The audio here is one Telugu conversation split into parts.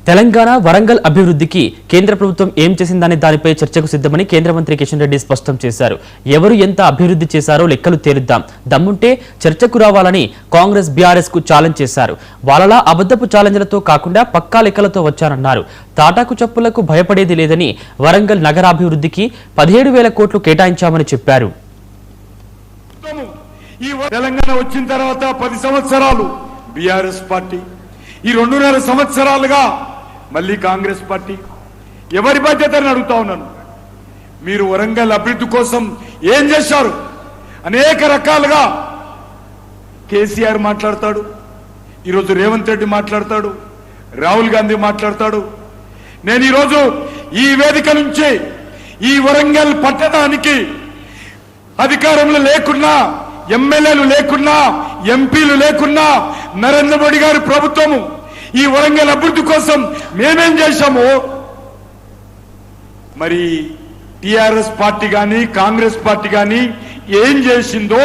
తెలంగాణ వరంగల్ అభివృద్ధికి కేంద్ర ప్రభుత్వం ఏం చేసిందనే దానిపై చర్చకు సిద్ధమని కేంద్ర మంత్రి కిషన్ రెడ్డి స్పష్టం చేశారు. ఎవరు ఎంత అభివృద్ధి చేశారో లెక్కలు తేలుద్దాం, దమ్ముంటే చర్చకు రావాలని కాంగ్రెస్ బీఆర్ఎస్ కు ఛాలెంజ్ చేశారు. వాళ్ళలా అబద్ధపు ఛాలెంజ్లతో కాకుండా పక్కా లెక్కలతో వచ్చారన్నారు. తాటాకు చప్పులకు భయపడేది లేదని వరంగల్ నగరాభివృద్ధికి 17,000 కోట్లు కేటాయించామని చెప్పారు. తెలంగాణ వచ్చిన తర్వాత 10 సంవత్సరాలు బీఆర్ఎస్ పార్టీ, ఈ 2.5 సంవత్సరాలుగా మళ్ళీ కాంగ్రెస్ పార్టీ. ఎవరి బాధ్యతని అడుగుతా ఉన్నాను. మీరు వరంగల్ అభివృద్ధి కోసం ఏం చేశారు? అనేక రకాలుగా కేసీఆర్ మాట్లాడతాడు, ఈరోజు రేవంత్ రెడ్డి మాట్లాడతాడు, రాహుల్ గాంధీ మాట్లాడతాడు. నేను ఈరోజు ఈ వేదిక నుంచి ఈ వరంగల్ పట్టణానికి అధికారంలో లేకున్నా, ఎమ్మెల్యేలు లేకున్నా, ఎంపీలు లేకున్నా, నరేంద్ర మోడీ గారి ప్రభుత్వము ఈ వరంగల్ అభివృద్ధి కోసం మేమేం చేశాము, మరి టిఆర్ఎస్ పార్టీ గాని కాంగ్రెస్ పార్టీ గాని ఏం చేసిందో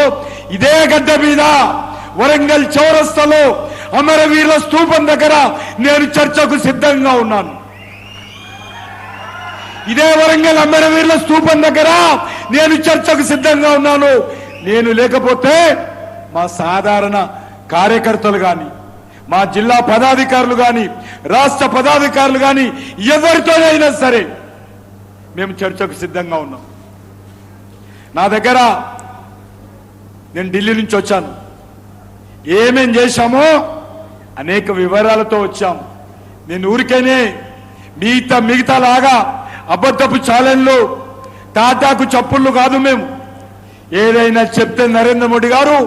ఇదే గడ్డ మీద వరంగల్ చౌరస్తాలో అమరవీరుల స్తూపం దగ్గర నేను చర్చకు సిద్ధంగా ఉన్నాను. ఇదే వరంగల్ అమరవీరుల స్తూపం దగ్గర నేను చర్చకు సిద్ధంగా ఉన్నాను. నేను లేకపోతే మా సాధారణ కార్యకర్తలు గాని, మా జిల్లా పదాధికారులు గాని, రాష్ట్ర పదాధికారులు గాని ఎవరితోనైనా సరే మేము చర్చకు సిద్ధంగా ఉన్నాం. నా దగ్గర నేను ఢిల్లీ నుంచి వచ్చాను. ఏమేం చేశామో అనేక వివరాలతో వచ్చాము. నేను ఊరికేనే మిగతా లాగా అబద్ధపు ఛాలెంజ్లు, తాటాకు చప్పుళ్ళు కాదు. మేము ఏదైనా చెప్తే నరేంద్ర మోడీ గారు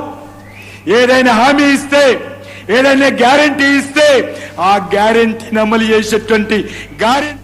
ఏదైనా హామీ ఇస్తే, ఏదైనా గ్యారెంటీ ఇస్తే ఆ గ్యారెంటీని అమలు చేసేటువంటి గ్యారెంటీ